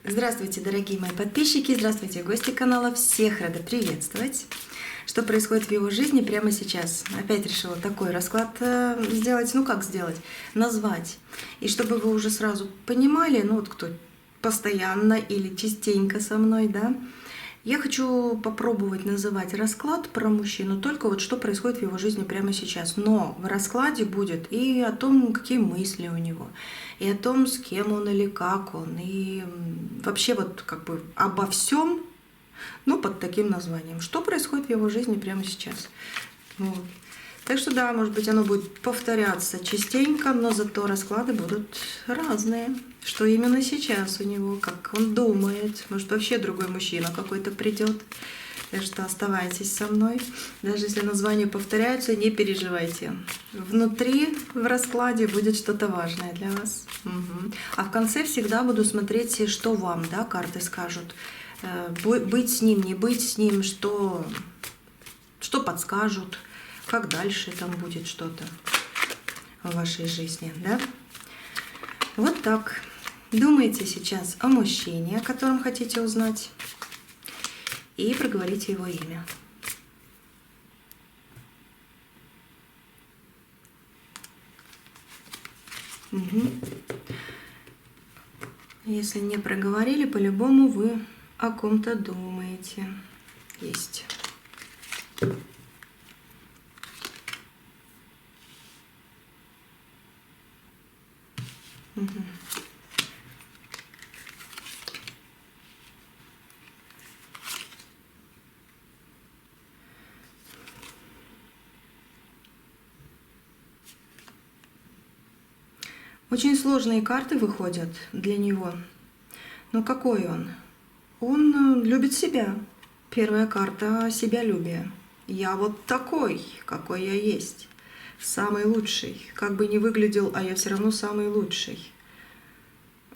Здравствуйте, дорогие мои подписчики, здравствуйте, гости канала, всех рада приветствовать. Что происходит в его жизни прямо сейчас? Опять решила такой расклад сделать, как сделать? Назвать. И чтобы вы уже сразу понимали, кто постоянно или частенько со мной, да, я хочу попробовать называть расклад про мужчину, только что происходит в его жизни прямо сейчас. Но в раскладе будет и о том, какие мысли у него, и о том, с кем он или как он, и вообще обо всем, под таким названием. Что происходит в его жизни прямо сейчас. Вот. Так что да, может быть, оно будет повторяться частенько, но зато расклады будут разные. Что именно сейчас у него, как он думает, может вообще другой мужчина какой-то придет. Так что оставайтесь со мной. Даже если названия повторяются, не переживайте. Внутри в раскладе будет что-то важное для вас. Угу. А в конце всегда буду смотреть, что вам, карты скажут. Быть с ним, не быть с ним, что подскажут, как дальше там будет что-то в вашей жизни, да? Вот так. Думайте сейчас о мужчине, о котором хотите узнать, и проговорите его имя. Угу. Если не проговорили, по-любому вы о ком-то думаете. Есть. Угу. Очень сложные карты выходят для него. Но какой он? Он любит себя. Первая карта — себялюбие. Я вот такой, какой я есть. Самый лучший. Как бы ни выглядел, а я все равно самый лучший.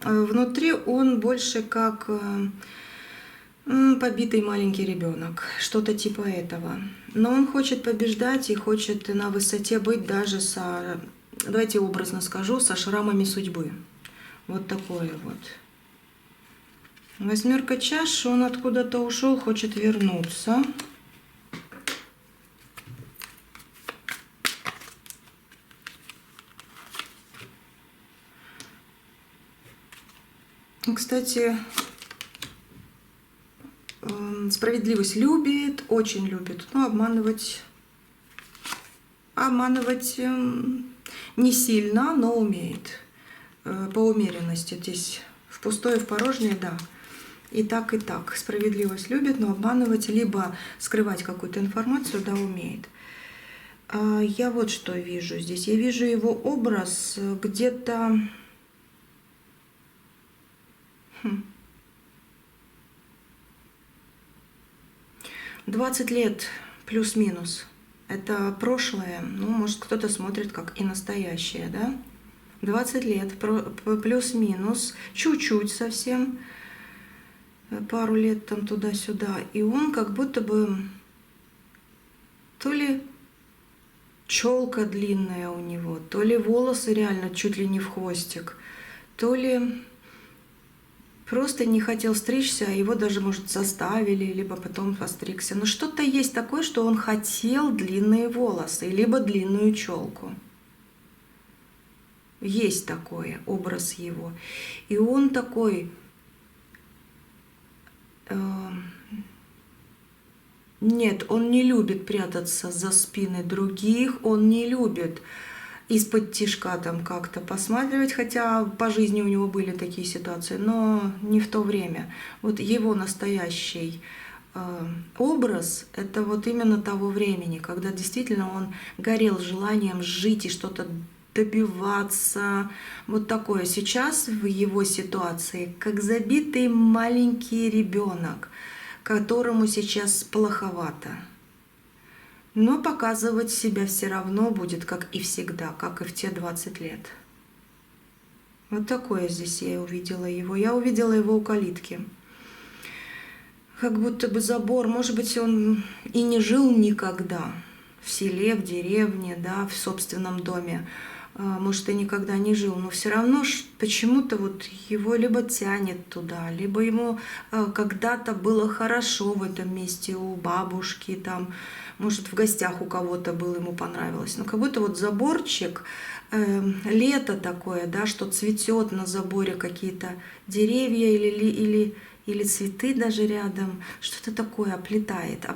Внутри он больше как побитый маленький ребенок. Что-то типа этого. Но он хочет побеждать и хочет на высоте быть даже давайте образно скажу, со шрамами судьбы. Вот такое вот. Восьмерка чаш, он откуда-то ушел, хочет вернуться. Кстати, справедливость любит, очень любит, но обманывать не сильно, но умеет. По умеренности. Здесь в пустое, в порожнее, да. И так, и так. Справедливость любит, но обманывать, либо скрывать какую-то информацию, да, умеет. Я вот что вижу здесь. Я вижу его образ где-то... 20 лет плюс-минус. Это прошлое. Может, кто-то смотрит как и настоящее, да? 20 лет плюс-минус. Чуть-чуть совсем. Пару лет там туда-сюда. И он как будто бы то ли челка длинная у него, то ли волосы реально чуть ли не в хвостик, то ли просто не хотел стричься, а его даже, может, заставили, либо потом постригся. Но что-то есть такое, что он хотел длинные волосы, либо длинную челку. Есть такое, образ его. И он такой... Нет, он не любит прятаться за спины других, он не любит из-под тишка там как-то посматривать, хотя по жизни у него были такие ситуации, но не в то время. Вот его настоящий образ — это вот именно того времени, когда действительно он горел желанием жить и что-то добиваться. Вот такое. Сейчас в его ситуации как забитый маленький ребенок, которому сейчас плоховато. Но показывать себя все равно будет, как и всегда, как и в те 20 лет. Вот такое здесь я увидела его. Я увидела его у калитки. Как будто бы забор. Может быть, он и не жил никогда в селе, в деревне, да, в собственном доме. может, и никогда не жил, но все равно почему-то вот его либо тянет туда, либо ему когда-то было хорошо в этом месте у бабушки, там, может, в гостях у кого-то был, ему понравилось. Но как будто вот заборчик, лето такое, да, что цветет на заборе, какие-то деревья или цветы даже рядом, что-то такое оплетает.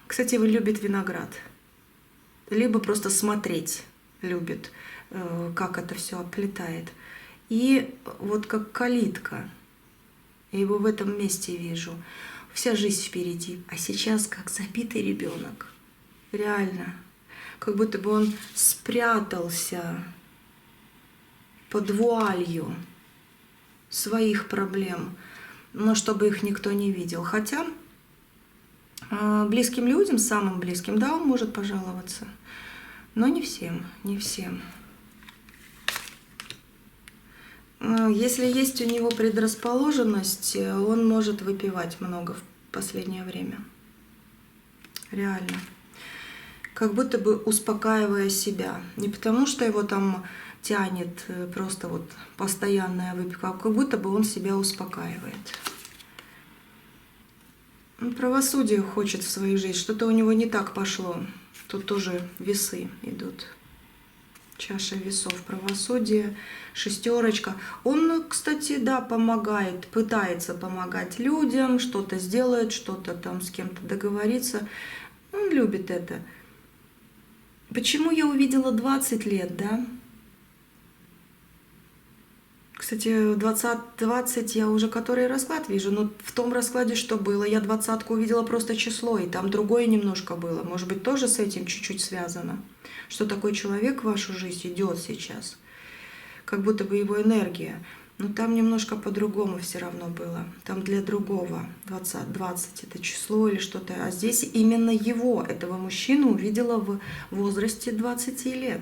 Кстати, его любит виноград. Либо просто смотреть любит, как это все оплетает. И вот как калитка. Я его в этом месте вижу. Вся жизнь впереди. А сейчас как забитый ребенок. Реально. Как будто бы он спрятался под вуалью своих проблем, но чтобы их никто не видел. Хотя близким людям, самым близким, да, он может пожаловаться. Но не всем, не всем. Если есть у него предрасположенность, он может выпивать много в последнее время. Реально. Как будто бы успокаивая себя. Не потому, что его там тянет просто вот постоянная выпивка, а как будто бы он себя успокаивает. Правосудие хочет в свою жизнь. Что-то у него не так пошло. Тут тоже весы идут. Чаша весов, правосудие, шестерочка. Он, кстати, да, помогает, пытается помогать людям, что-то сделает, что-то там с кем-то договориться. Он любит это. Почему я увидела 20 лет, да? Кстати, 20 я уже который расклад вижу, но в том раскладе, что было, я 20-ку увидела просто число, и там другое немножко было. Может быть, тоже с этим чуть-чуть связано, что такой человек в вашу жизнь идет сейчас, как будто бы его энергия. Но там немножко по-другому все равно было. Там для другого 20 это число или что-то. А здесь именно его, этого мужчину, увидела в возрасте 20 лет.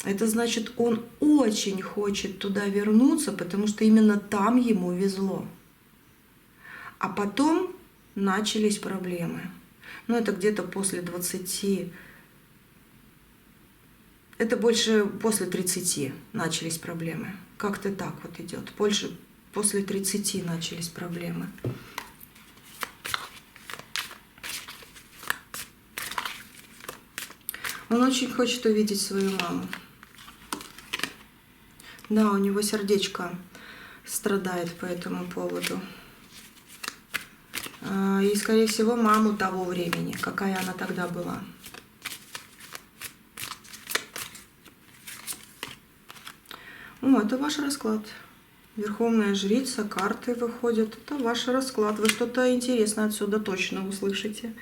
Это значит, он очень хочет туда вернуться, потому что именно там ему везло. А потом начались проблемы. Ну, это где-то после 20. Это больше после 30 начались проблемы. Как-то так вот идет. Больше после 30 начались проблемы. Он очень хочет увидеть свою маму. Да, у него сердечко страдает по этому поводу. И, скорее всего, маму того времени, какая она тогда была. Это ваш расклад. Верховная жрица, карты выходят. Это ваш расклад. Вы что-то интересное отсюда точно услышите.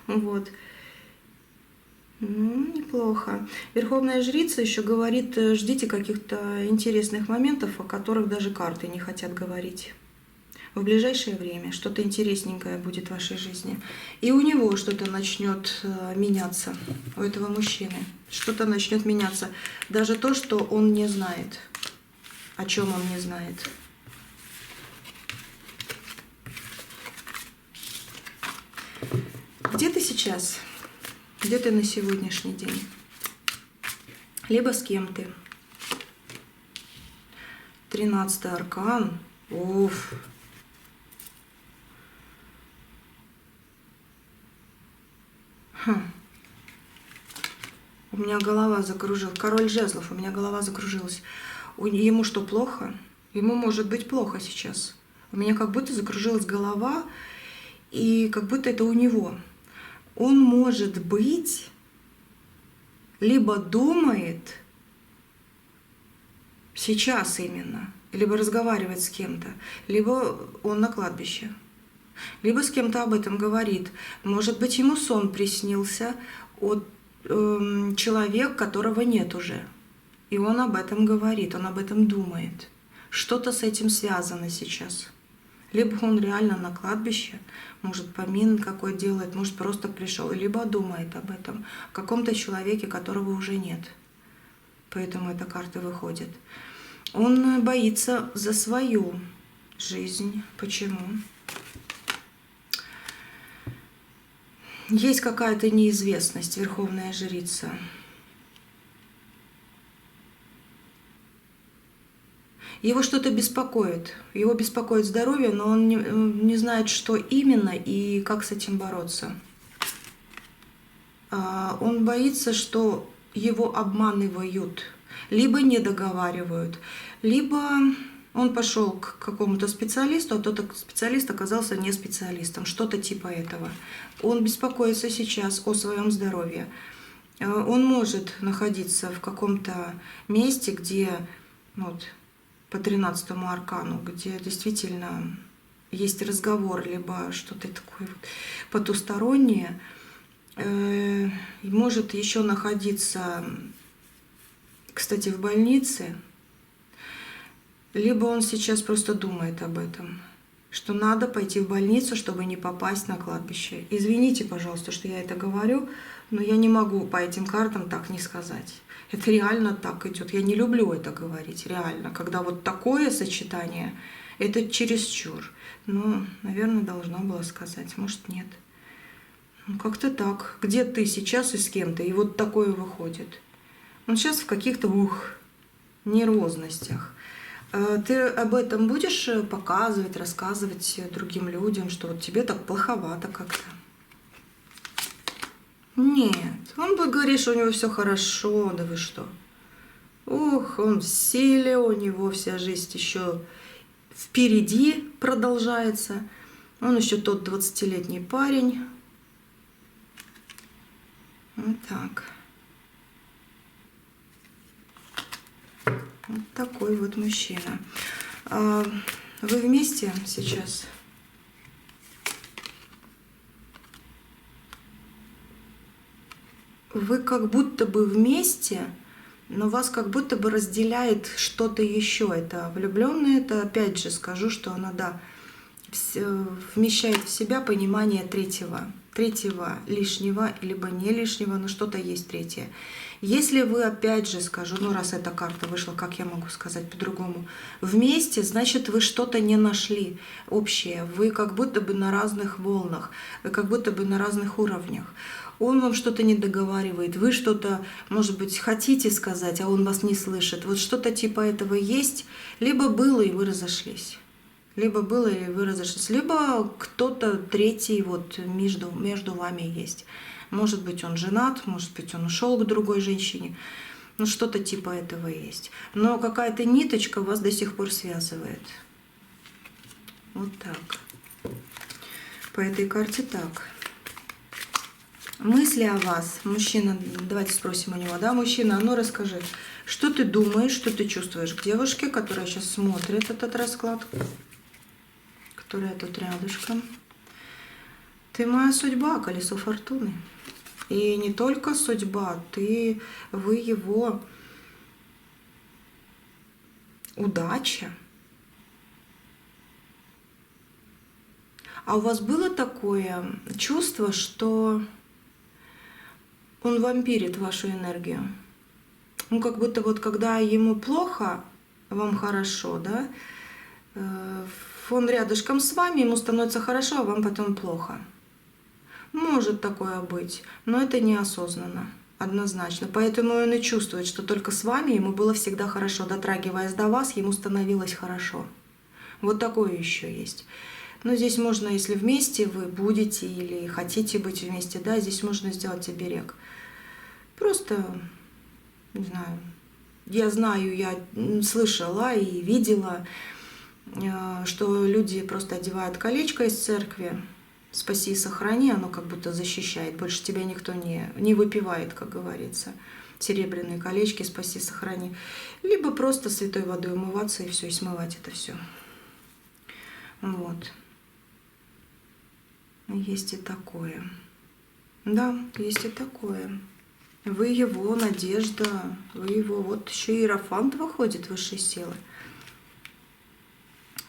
Вот. Неплохо. Верховная жрица еще говорит, ждите каких-то интересных моментов, о которых даже карты не хотят говорить. В ближайшее время что-то интересненькое будет в вашей жизни. И у него что-то начнет меняться, у этого мужчины. Что-то начнет меняться. Даже то, что он не знает. О чем он не знает. Где ты сейчас? Где ты на сегодняшний день? Либо с кем ты? 13-й аркан. Уф. У меня голова закружилась. Король жезлов, у меня голова закружилась. Ему что, плохо? Ему может быть плохо сейчас. У меня как будто закружилась голова, и как будто это у него. Он, может быть, либо думает сейчас именно, либо разговаривает с кем-то, либо он на кладбище, либо с кем-то об этом говорит. Может быть, ему сон приснился от человека, которого нет уже. И он об этом говорит, он об этом думает. Что-то с этим связано сейчас. Либо он реально на кладбище, может, помин какой делает, может, просто пришел, либо думает об этом, о каком-то человеке, которого уже нет. Поэтому эта карта выходит. Он боится за свою жизнь. Почему? Есть какая-то неизвестность, верховная жрица. Его что-то беспокоит. Его беспокоит здоровье, но он не знает, что именно и как с этим бороться. Он боится, что его обманывают, либо не договаривают, либо он пошел к какому-то специалисту, а тот специалист оказался не специалистом, что-то типа этого. Он беспокоится сейчас о своем здоровье. Он может находиться в каком-то месте, где вот, по 13-му аркану, где действительно есть разговор, либо что-то такое вот потустороннее. Может еще находиться, кстати, в больнице, либо он сейчас просто думает об этом, что надо пойти в больницу, чтобы не попасть на кладбище. Извините, пожалуйста, что я это говорю, но я не могу по этим картам так не сказать. Это реально так идет. Я не люблю это говорить, реально. Когда вот такое сочетание, это чересчур. Ну, наверное, должна была сказать, может, нет. Ну, как-то так. Где ты сейчас и с кем-то? И вот такое выходит. Он сейчас в каких-то, нервозностях. Ты об этом будешь показывать, рассказывать другим людям, что вот тебе так плоховато как-то? Нет. Он будет говорить, что у него все хорошо. Да вы что? Ух, он в силе, у него вся жизнь еще впереди продолжается. Он еще тот 20-летний парень. Вот так. Вот такой вот мужчина. Вы вместе сейчас? Вы как будто бы вместе, но вас как будто бы разделяет что-то еще. Это влюбленные, это опять же скажу, что она, да, вмещает в себя понимание третьего лишнего, либо не лишнего, но что-то есть третье. Если вы, опять же скажу, раз эта карта вышла, как я могу сказать по-другому, вместе, значит, вы что-то не нашли общее. Вы как будто бы на разных волнах, вы как будто бы на разных уровнях. Он вам что-то не договаривает, вы что-то, может быть, хотите сказать, а он вас не слышит. Вот что-то типа этого есть, либо было, и вы разошлись. Либо было, и вы разошлись, либо кто-то третий вот между вами есть. Может быть, он женат, может быть, он ушел к другой женщине. Ну, что-то типа этого есть. Но какая-то ниточка вас до сих пор связывает. Вот так. По этой карте так. Мысли о вас. Мужчина, давайте спросим у него, да, мужчина, а ну расскажи, что ты думаешь, что ты чувствуешь к девушке, которая сейчас смотрит этот расклад, которая тут рядышком. Ты моя судьба, колесо фортуны. И не только судьба, вы его удача. А у вас было такое чувство, что он вампирит вашу энергию? Ну, как будто вот когда ему плохо, вам хорошо, да? Он рядышком с вами, ему становится хорошо, а вам потом плохо. Может такое быть, но это неосознанно, однозначно. Поэтому он и чувствует, что только с вами ему было всегда хорошо. Дотрагиваясь до вас, ему становилось хорошо. Вот такое еще есть. Но здесь можно, если вместе вы будете или хотите быть вместе, да, здесь можно сделать оберег. Просто, не знаю, я слышала и видела, что люди просто одевают колечко из церкви, спаси и сохрани, оно как будто защищает, больше тебя никто не выпивает, как говорится, серебряные колечки, спаси и сохрани, либо просто святой водой умываться и все, и смывать это все. Вот. Есть и такое. Да, есть и такое. Вы его надежда, вы его, вот еще иерофант выходит, высшие силы.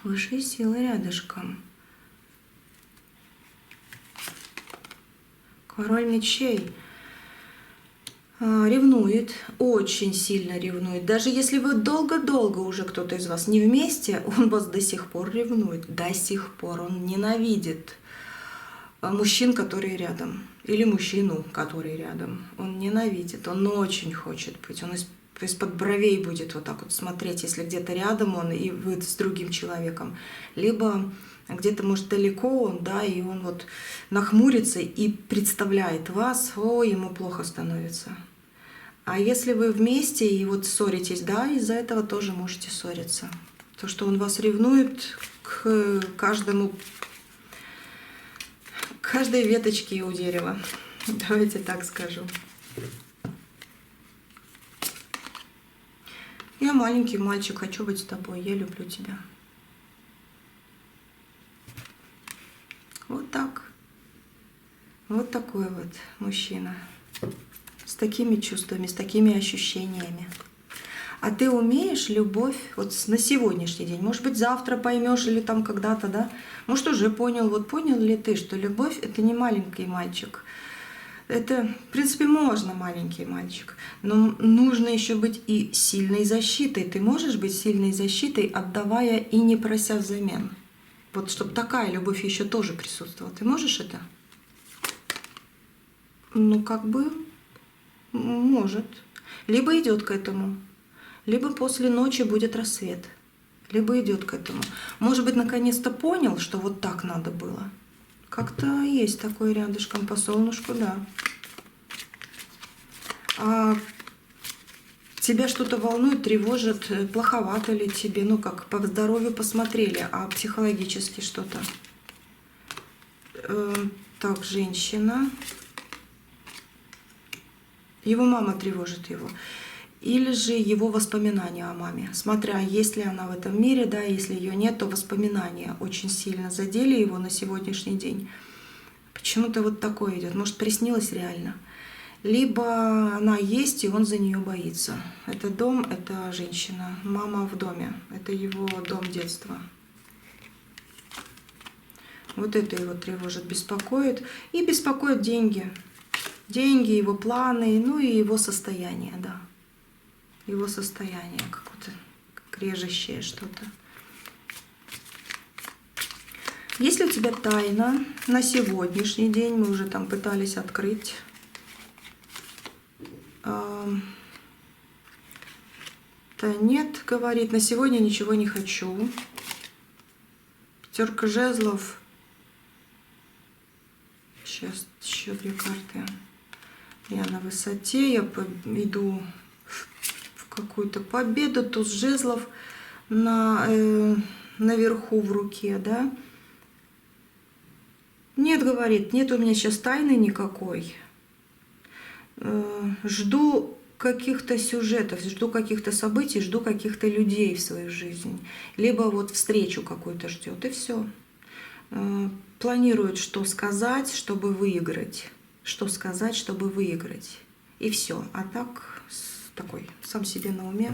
Высшие силы рядышком. Король мечей ревнует, очень сильно ревнует. Даже если вы долго-долго уже кто-то из вас не вместе, он вас до сих пор ревнует. До сих пор он ненавидит мужчин, которые рядом, или мужчину, который рядом. Он ненавидит, он очень хочет быть, он из-под бровей будет вот так вот смотреть, если где-то рядом он и вы с другим человеком, либо где-то, может, далеко он, да, и он вот нахмурится и представляет вас, о, ему плохо становится. А если вы вместе и вот ссоритесь, да, из-за этого тоже можете ссориться. То, что он вас ревнует к каждой веточке у дерева. Давайте так скажу. Я маленький мальчик, хочу быть с тобой, я люблю тебя. Вот так. Вот такой вот мужчина. С такими чувствами, с такими ощущениями. А ты умеешь любовь вот на сегодняшний день? Может быть, завтра поймешь или там когда-то, да? Может, уже понял. Вот понял ли ты, что любовь — это не маленький мальчик? Это, в принципе, можно маленький мальчик, но нужно еще быть и сильной защитой. Ты можешь быть сильной защитой, отдавая и не прося взамен. Вот чтобы такая любовь еще тоже присутствовала. Ты можешь это? Ну, как бы может. Либо идет к этому, либо после ночи будет рассвет, либо идет к этому. Может быть, наконец-то понял, что вот так надо было. Как-то есть такое рядышком по солнышку, да. А тебя что-то волнует, тревожит, плоховато ли тебе? Ну как, по здоровью посмотрели, а психологически что-то? Так, женщина. Его мама тревожит его. Или же его воспоминания о маме. Смотря, есть ли она в этом мире, да, если ее нет, то воспоминания очень сильно задели его на сегодняшний день. Почему-то вот такое идет. Может, приснилось реально. Либо она есть, и он за нее боится. Это дом, это женщина. Мама в доме. Это его дом детства. Вот это его тревожит, беспокоит. И беспокоит деньги. Деньги, его планы, ну и его состояние, да. Его состояние какое-то режущее что-то. Есть ли у тебя тайна на сегодняшний день? Мы уже там пытались открыть. Да нет, говорит, на сегодня ничего не хочу. Пятерка жезлов. Сейчас еще 2 карты. Я на высоте, я иду в какую-то победу. Туз жезлов наверху в руке, да. Нет, говорит, нет у меня сейчас тайны никакой. Жду каких-то сюжетов, жду каких-то событий, жду каких-то людей в свою жизнь. Либо вот встречу какую-то ждет, и все. Планирует, что сказать, чтобы выиграть. Что сказать, чтобы выиграть. И все. А так, такой, сам себе на уме,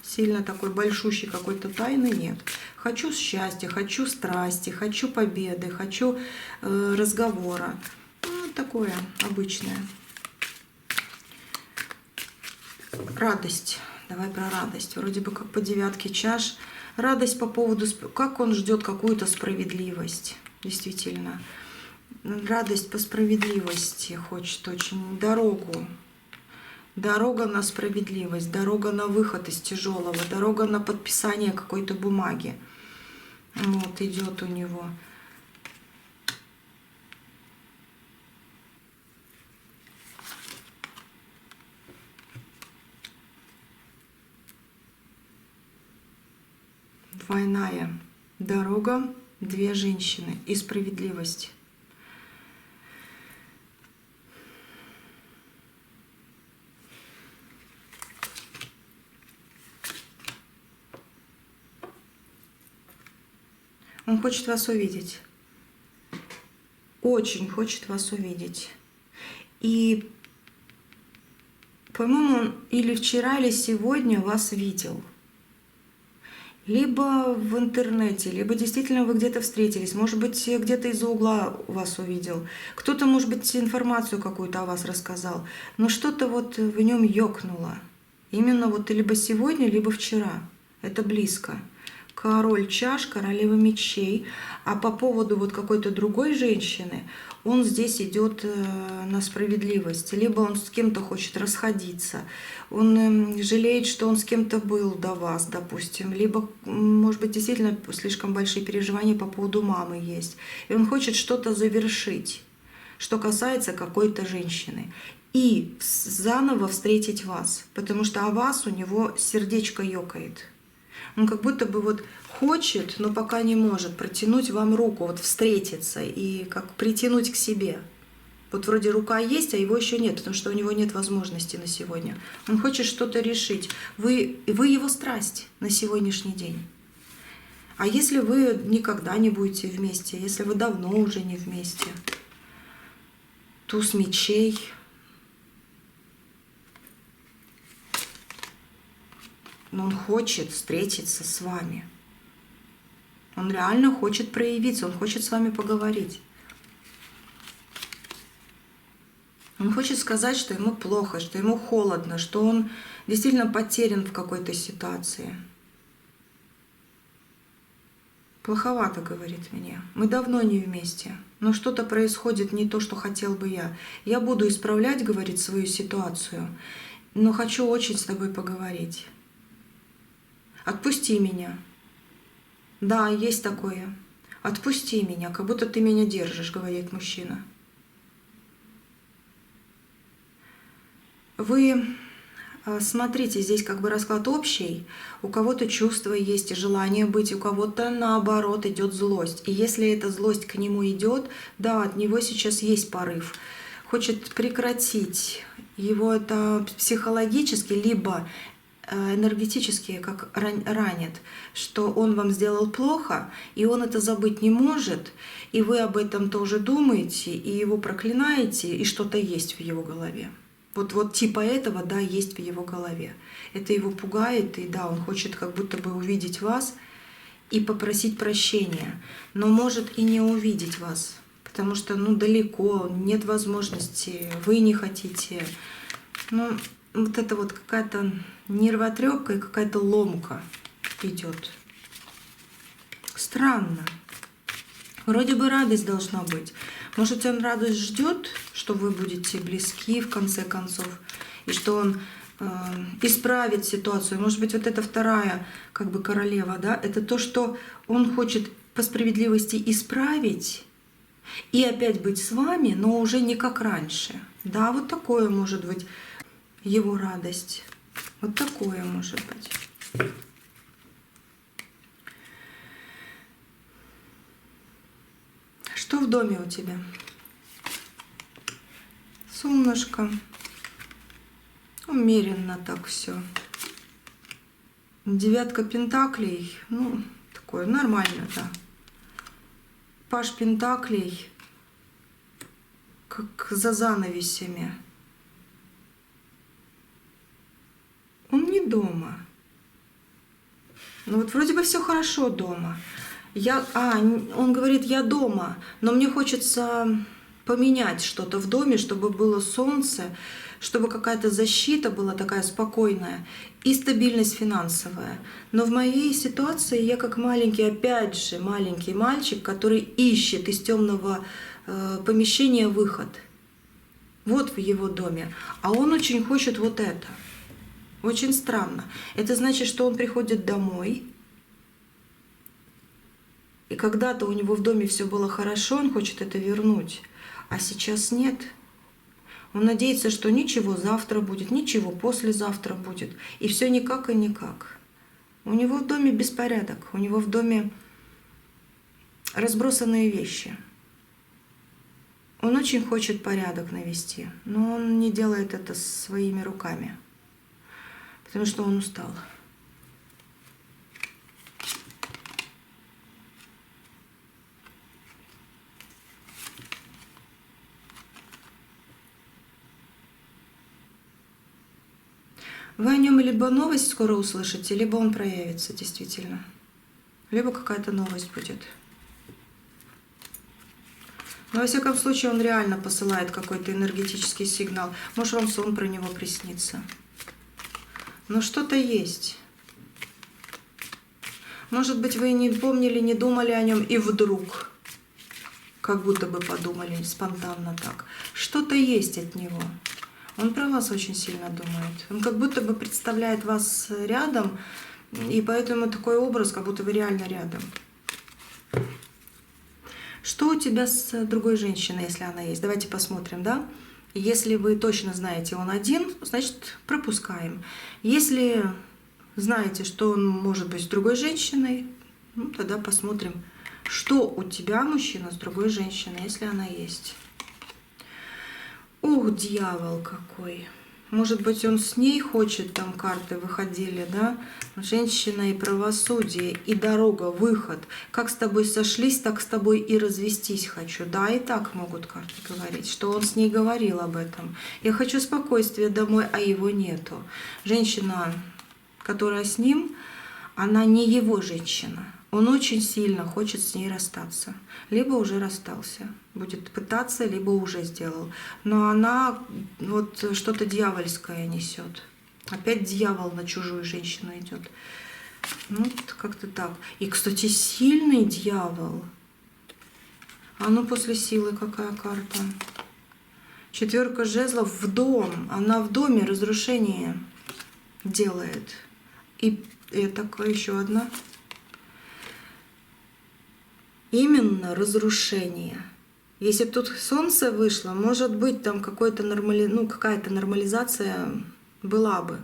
сильно такой большущей какой-то тайны нет. Хочу счастья, хочу страсти, хочу победы, хочу разговора. Ну, такое обычное. Радость. Давай про радость. Вроде бы как по 9 чаш. Радость по поводу, как он ждет какую-то справедливость. Действительно. Радость по справедливости хочет очень. Дорогу. Дорога на справедливость. Дорога на выход из тяжелого. Дорога на подписание какой-то бумаги. Вот идет у него. Двойная дорога, 2 женщины и справедливость. Он хочет вас увидеть. Очень хочет вас увидеть. И, по-моему, он или вчера, или сегодня вас видел. Либо в интернете, либо действительно вы где-то встретились. Может быть, где-то из-за угла вас увидел. Кто-то, может быть, информацию какую-то о вас рассказал. Но что-то вот в нем ёкнуло. Именно вот либо сегодня, либо вчера. Это близко. король чаш, королева мечей. А по поводу вот какой-то другой женщины, он здесь идет на справедливость. Либо он с кем-то хочет расходиться, он жалеет, что он с кем-то был до вас, допустим. Либо, может быть, действительно слишком большие переживания по поводу мамы есть. И он хочет что-то завершить, что касается какой-то женщины. И заново встретить вас, потому что о вас у него сердечко ёкает. Он как будто бы вот хочет, но пока не может протянуть вам руку, вот встретиться и как притянуть к себе. Вот вроде рука есть, а его еще нет, потому что у него нет возможности на сегодня. Он хочет что-то решить. Вы его страсть на сегодняшний день. А если вы никогда не будете вместе, если вы давно уже не вместе? Туз мечей. Но он хочет встретиться с вами. Он реально хочет проявиться, он хочет с вами поговорить. Он хочет сказать, что ему плохо, что ему холодно, что он действительно потерян в какой-то ситуации. Плоховато, говорит мне. Мы давно не вместе, но что-то происходит не то, что хотел бы я. Я буду исправлять, говорит, свою ситуацию, но хочу очень с тобой поговорить. Отпусти меня. Да, есть такое. Отпусти меня, как будто ты меня держишь, говорит мужчина. Вы смотрите, здесь как бы расклад общий. У кого-то чувство есть и желание быть, у кого-то наоборот идет злость. И если эта злость к нему идет, да, от него сейчас есть порыв. Хочет прекратить. Его это психологически, либо энергетически как ранит, что он вам сделал плохо, и он это забыть не может, и вы об этом тоже думаете, и его проклинаете, и что-то есть в его голове. Вот типа этого, да, есть в его голове. Это его пугает, и да, он хочет как будто бы увидеть вас и попросить прощения, но может и не увидеть вас, потому что, далеко, нет возможности, вы не хотите. Вот это вот какая-то нервотрепка и какая-то ломка идет. Странно. Вроде бы радость должна быть. Может, он радость ждет, что вы будете близки в конце концов, и что он исправит ситуацию. Может быть, вот эта вторая как бы королева, да, это то, что он хочет по справедливости исправить и опять быть с вами, но уже не как раньше. Да, вот такое может быть его радость. Вот такое может быть. Что в доме у тебя? Солнышко. Умеренно так все. Девятка пентаклей. Такое нормально, да. Паж пентаклей. Как за занавесями. Он не дома. Вот вроде бы все хорошо дома. Он говорит, я дома, но мне хочется поменять что-то в доме, чтобы было солнце, чтобы какая-то защита была такая спокойная и стабильность финансовая. Но в моей ситуации я как маленький, опять же, маленький мальчик, который ищет из темного помещения выход. Вот в его доме. А он очень хочет вот это. Очень странно. Это значит, что он приходит домой, и когда-то у него в доме все было хорошо, он хочет это вернуть, а сейчас нет. Он надеется, что ничего завтра будет, ничего послезавтра будет, и все никак и никак. У него в доме беспорядок, у него в доме разбросанные вещи. Он очень хочет порядок навести, но он не делает это своими руками, потому что он устал. Вы о нем либо новость скоро услышите, либо он проявится действительно. Либо какая-то новость будет. Но во всяком случае он реально посылает какой-то энергетический сигнал. Может, вам сон про него приснится. Но что-то есть. Может быть, вы не помнили, не думали о нем, и вдруг, как будто бы подумали спонтанно так, что-то есть от него. Он про вас очень сильно думает. Он как будто бы представляет вас рядом, и поэтому такой образ, как будто вы реально рядом. Что у тебя с другой женщиной, если она есть? Давайте посмотрим, да? Если вы точно знаете, он один, значит, пропускаем. Если знаете, что он может быть с другой женщиной, ну, тогда посмотрим, что у тебя, мужчина, с другой женщиной, если она есть. Ух, дьявол какой! Может быть, он с ней хочет, там карты выходили, да? Женщина и правосудие, и дорога, выход. Как с тобой сошлись, так с тобой и развестись хочу. Да, и так могут карты говорить, что он с ней говорил об этом. Я хочу спокойствия домой, а его нету. Женщина, которая с ним, она не его женщина. Он очень сильно хочет с ней расстаться. Либо уже расстался, будет пытаться, либо уже сделал. Но она вот что-то дьявольское несет. Опять дьявол на чужую женщину идет. Ну, как-то так. И, кстати, сильный дьявол. А ну после силы какая карта? 4 жезлов в дом. Она в доме разрушение делает. И такая еще одна. Именно разрушение. Если бы тут солнце вышло, может быть, там какая-то нормализация была бы.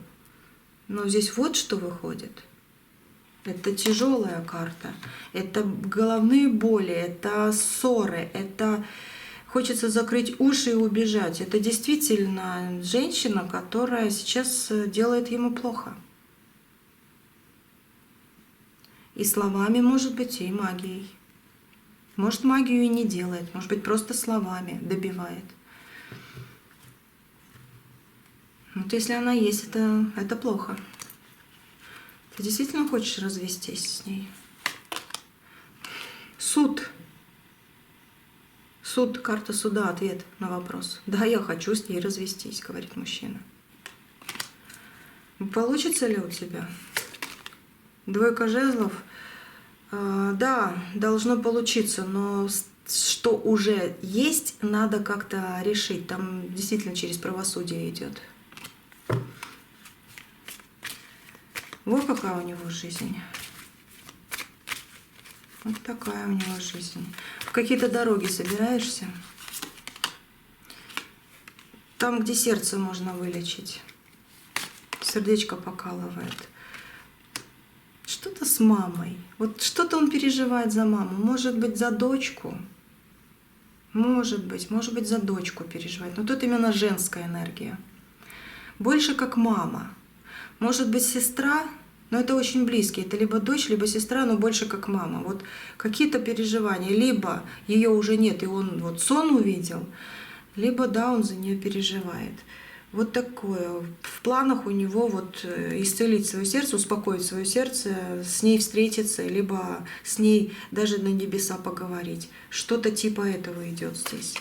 Но здесь вот что выходит. Это тяжелая карта. Это головные боли, это ссоры, это хочется закрыть уши и убежать. Это действительно женщина, которая сейчас делает ему плохо. И словами, может быть, и магией. Может, магию и не делает, может быть, просто словами добивает. Вот если она есть, это плохо. Ты действительно хочешь развестись с ней? Суд. Суд, карта суда, ответ на вопрос. Да, я хочу с ней развестись, говорит мужчина. Получится ли у тебя? 2 жезлов. Да, должно получиться, но что уже есть, надо как-то решить. Там действительно через правосудие идет. Вот какая у него жизнь. Вот такая у него жизнь. В какие-то дороги собираешься? Там, где сердце можно вылечить. Сердечко покалывает. Что-то с мамой. Вот что-то он переживает за маму. Может быть, за дочку. Может быть, за дочку переживает. Но тут именно женская энергия. Больше как мама. Может быть, сестра, но это очень близкие. Это либо дочь, либо сестра, но больше как мама. Вот какие-то переживания. Либо ее уже нет, и он вот сон увидел, либо да, он за нее переживает. Вот такое. В планах у него вот исцелить свое сердце, успокоить свое сердце, с ней встретиться, либо с ней даже на небеса поговорить. Что-то типа этого идет здесь.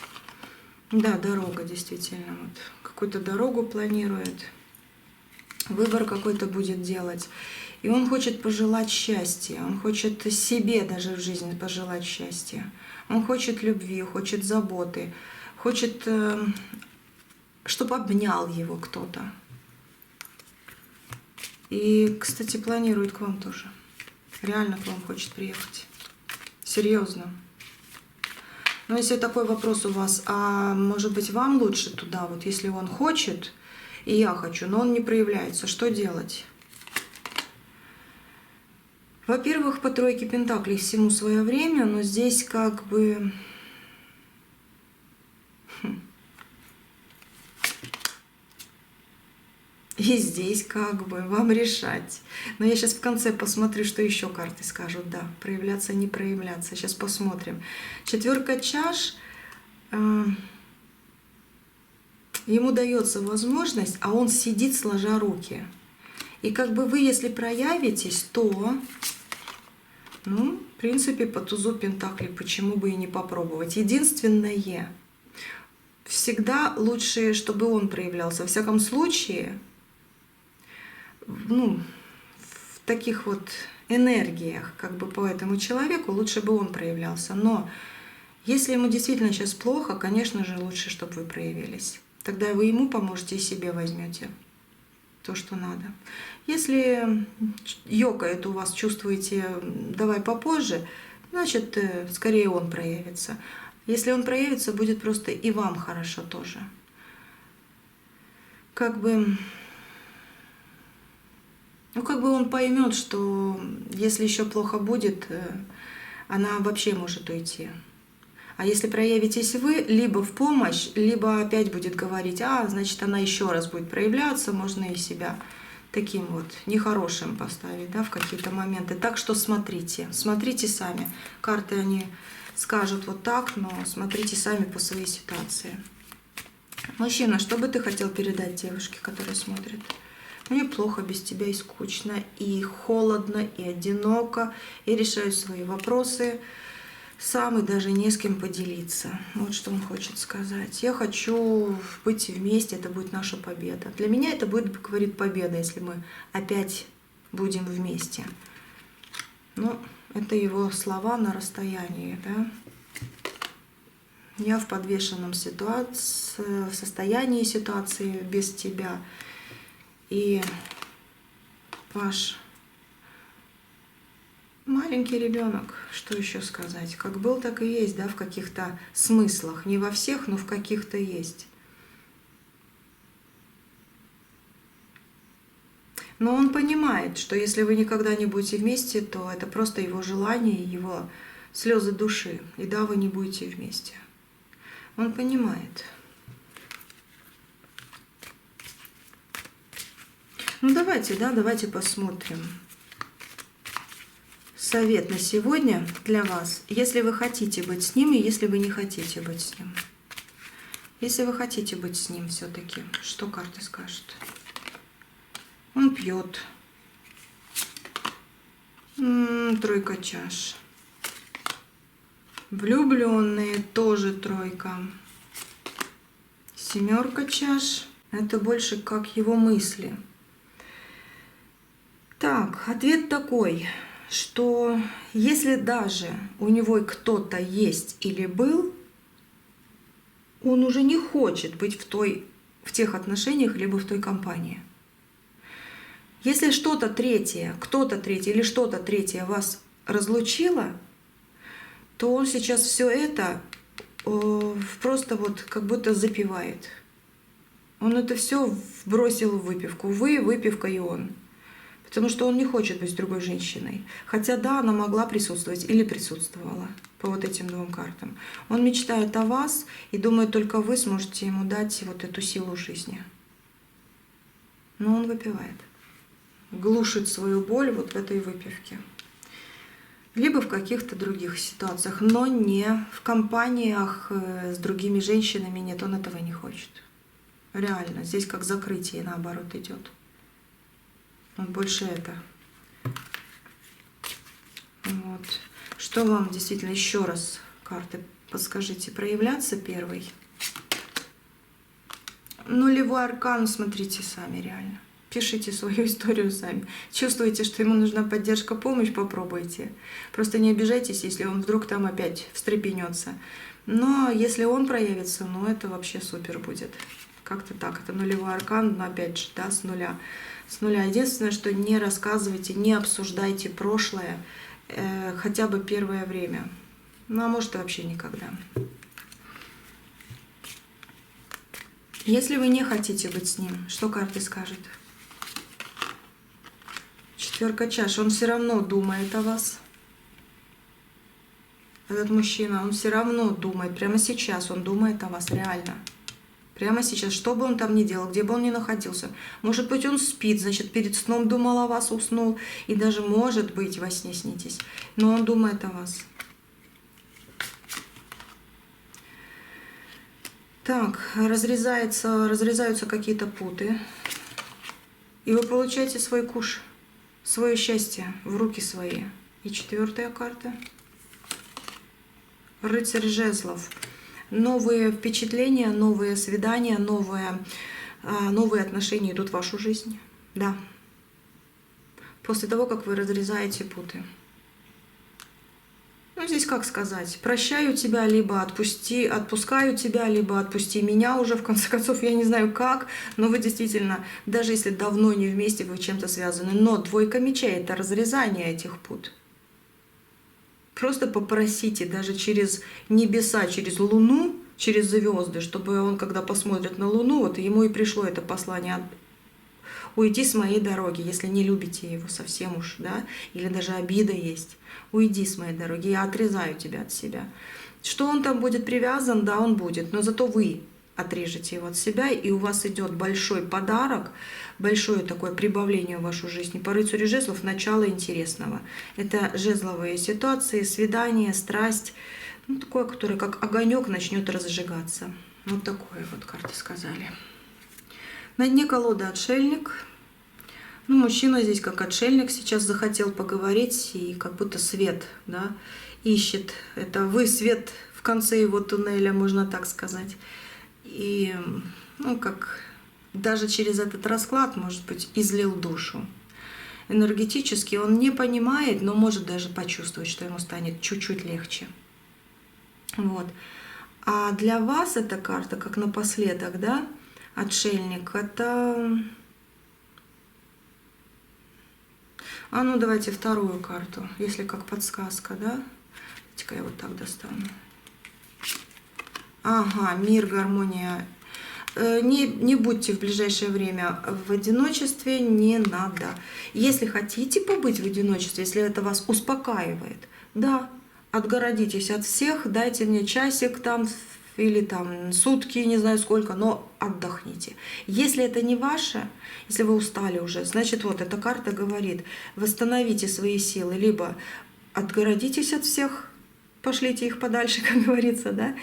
Да, дорога действительно. Вот. Какую-то дорогу планирует. Выбор какой-то будет делать. И он хочет пожелать счастья. Он хочет себе даже в жизни пожелать счастья. Он хочет любви, хочет заботы. Хочет... чтобы обнял его кто-то. И, кстати, планирует к вам тоже. Реально к вам хочет приехать. Серьезно. Но если такой вопрос у вас, а может быть вам лучше туда, вот если он хочет, и я хочу, но он не проявляется, что делать? Во-первых, по 3 пентаклей всему свое время, но здесь как бы... И здесь как бы вам решать. Но я сейчас в конце посмотрю, что еще карты скажут. Да, проявляться, не проявляться. Сейчас посмотрим. 4 чаш. Ему дается возможность, а он сидит сложа руки. И как бы вы, если проявитесь, то, ну, в принципе, по тузу пентаклей почему бы и не попробовать. Единственное, всегда лучше, чтобы он проявлялся. Во всяком случае, ну, в таких вот энергиях как бы по этому человеку, лучше бы он проявлялся. Но если ему действительно сейчас плохо, конечно же, лучше, чтобы вы проявились. Тогда вы ему поможете и себе возьмете то, что надо. Если ёкает у вас, чувствуете, давай попозже, значит, скорее он проявится. Если он проявится, будет просто и вам хорошо тоже. Как бы он поймет, что если еще плохо будет, она вообще может уйти. А если проявитесь вы, либо в помощь, либо опять будет говорить, значит, она еще раз будет проявляться, можно и себя таким вот нехорошим поставить, да, в какие-то моменты. Так что смотрите сами. Карты, они скажут вот так, но смотрите сами по своей ситуации. Мужчина, что бы ты хотел передать девушке, которая смотрит? Мне плохо без тебя, и скучно, и холодно, и одиноко, и решаю свои вопросы сам, и даже не с кем поделиться. Вот что он хочет сказать. Я хочу быть вместе, это будет наша победа. Для меня это будет, говорит, победа, если мы опять будем вместе. Ну, это его слова на расстоянии, да. Я в подвешенном состоянии ситуации без тебя. И ваш маленький ребенок, что еще сказать? Как был, так и есть, да, в каких-то смыслах. Не во всех, но в каких-то есть. Но он понимает, что если вы никогда не будете вместе, то это просто его желание, его слезы души. И да, вы не будете вместе. Он понимает. Ну давайте посмотрим. Совет на сегодня для вас. Если вы хотите быть с ним, и если вы не хотите быть с ним. Если вы хотите быть с ним все-таки, что карта скажет? Он пьет. Тройка чаш. Влюбленные, тоже тройка. Семерка чаш. Это больше как его мысли. Так, ответ такой, что если даже у него кто-то есть или был, он уже не хочет быть в тех отношениях, либо в той компании. Если что-то третье, кто-то третий или что-то третье вас разлучило, то он сейчас все это просто вот как будто запивает. Он это все бросил в выпивку. Вы, выпивка и он. Потому что он не хочет быть с другой женщиной. Хотя да, она могла присутствовать или присутствовала по вот этим двум картам. Он мечтает о вас и думает, только вы сможете ему дать вот эту силу жизни. Но он выпивает. Глушит свою боль вот в этой выпивке. Либо в каких-то других ситуациях, но не в компаниях с другими женщинами. Нет, он этого не хочет. Реально, здесь как закрытие наоборот идет. Он больше это. Вот. Что вам действительно еще раз, карты, подскажите, проявляться первый? Нулевой аркан, смотрите сами реально. Пишите свою историю сами. Чувствуете, что ему нужна поддержка, помощь, попробуйте. Просто не обижайтесь, если он вдруг там опять встрепенется. Но если он проявится, ну это вообще супер будет. Как-то так. Это нулевой аркан, но опять же, да, с нуля. С нуля. Единственное, что не рассказывайте, не обсуждайте прошлое хотя бы первое время. Ну, а может, и вообще никогда. Если вы не хотите быть с ним, что карты скажут? Четверка чаш. Он все равно думает о вас. Этот мужчина, он все равно думает. Прямо сейчас он думает о вас, реально. Прямо сейчас, что бы он там ни делал, где бы он ни находился. Может быть, он спит, значит, перед сном думал о вас, уснул. И даже, может быть, во сне снитесь. Но он думает о вас. Так, разрезаются какие-то путы. И вы получаете свой куш, свое счастье в руки свои. И четвертая карта. Рыцарь жезлов. Новые впечатления, новые свидания, новые отношения идут в вашу жизнь. Да. после того, как вы разрезаете путы. Ну, здесь как сказать, прощаю тебя, либо отпускаю тебя, либо отпусти меня уже, в конце концов, я не знаю как, но вы действительно, даже если давно не вместе, вы чем-то связаны, но двойка мечей — это разрезание этих пут. Просто попросите даже через небеса, через Луну, через звезды, чтобы он, когда посмотрит на Луну, вот ему и пришло это послание: уйди с моей дороги, если не любите его совсем уж, да, или даже обида есть. Уйди с моей дороги, я отрезаю тебя от себя. Что он там будет привязан, да, он будет, но зато вы отрежете его от себя, и у вас идет большой подарок, большое такое прибавление в вашу жизнь. И по рыцарю жезлов начало интересного. Это жезловые ситуации, свидания, страсть, ну, такое, которое как огонек начнет разжигаться. Вот такое вот карты сказали. На дне колоды отшельник. Ну, мужчина здесь как отшельник сейчас захотел поговорить и как будто свет, да, ищет. Это вы свет в конце его туннеля, можно так сказать. И, ну, как даже через этот расклад, может быть, излил душу. Энергетически он не понимает, но может даже почувствовать, что ему станет чуть-чуть легче. Вот. А для вас эта карта, как напоследок, да, отшельник, это... А ну давайте вторую карту, если как подсказка, да? Давайте-ка я вот так достану. Ага, мир, гармония. Не будьте в ближайшее время в одиночестве, не надо. Если хотите побыть в одиночестве, если это вас успокаивает, да, отгородитесь от всех, дайте мне часик там или там сутки, не знаю сколько, но отдохните. Если это не ваше, если вы устали уже, значит, вот эта карта говорит: восстановите свои силы, либо отгородитесь от всех, пошлите их подальше, как говорится, да,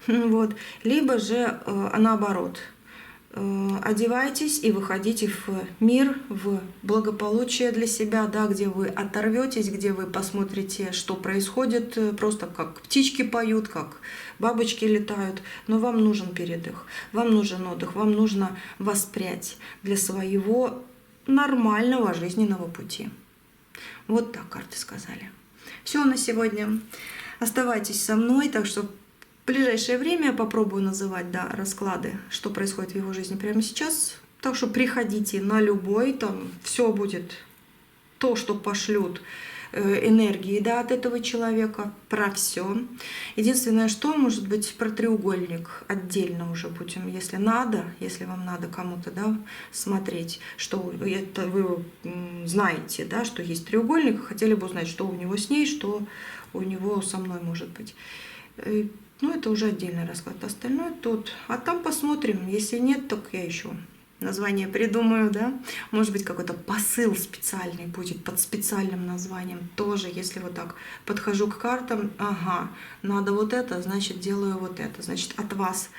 вот, либо же наоборот, одевайтесь и выходите в мир, в благополучие для себя, да, где вы оторветесь, где вы посмотрите, что происходит, просто как птички поют, как бабочки летают, но вам нужен передых, вам нужен отдых, вам нужно воспрять для своего нормального жизненного пути. Вот так карты сказали. Все на сегодня. Оставайтесь со мной, так что в ближайшее время я попробую называть, да, расклады, что происходит в его жизни прямо сейчас. Так что приходите на любой, там все будет то, что пошлют энергии, да, от этого человека, про все. Единственное, что может быть про треугольник отдельно уже будем, если надо, если вам надо кому-то, да, смотреть, что это вы знаете, да, что есть треугольник, хотели бы узнать, что у него с ней, что у него со мной может быть. Ну, это уже отдельный расклад. Остальное тут. А там посмотрим. Если нет, так я еще название придумаю, да. Может быть, какой-то посыл специальный будет под специальным названием. Тоже, если вот так подхожу к картам, ага, надо вот это, значит, делаю вот это. Значит, от вас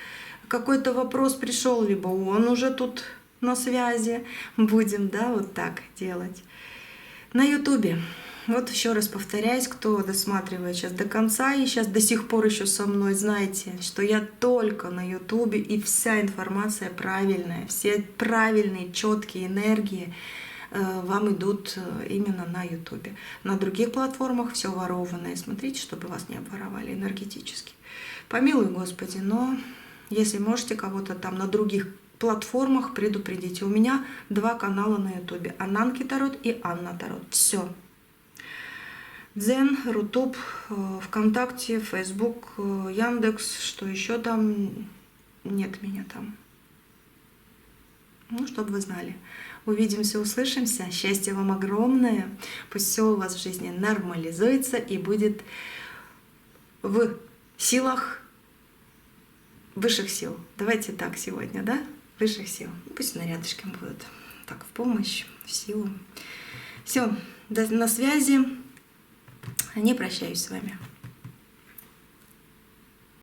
какой-то вопрос пришел, либо он уже тут на связи. Будем, да, вот так делать. На Ютубе. Вот еще раз повторяюсь, кто досматривает сейчас до конца и сейчас до сих пор еще со мной, знаете, что я только на Ютубе, и вся информация правильная, все правильные, четкие энергии вам идут именно на Ютубе. На других платформах все ворованное. Смотрите, чтобы вас не обворовали энергетически. Помилуй, Господи, но если можете кого-то там на других платформах, предупредите. У меня 2 канала на Ютубе: Ананки Тарот и Анна Тарот. Все. Дзен, Рутуб, ВКонтакте, Фейсбук, Яндекс, что еще там, нет меня там. Ну, чтобы вы знали. Увидимся, услышимся. Счастья вам огромное. Пусть все у вас в жизни нормализуется и будет в силах высших сил. Давайте так сегодня, да? Высших сил. Пусть они рядышком будут. Так, в помощь, в силу. Все, на связи. Не прощаюсь с вами.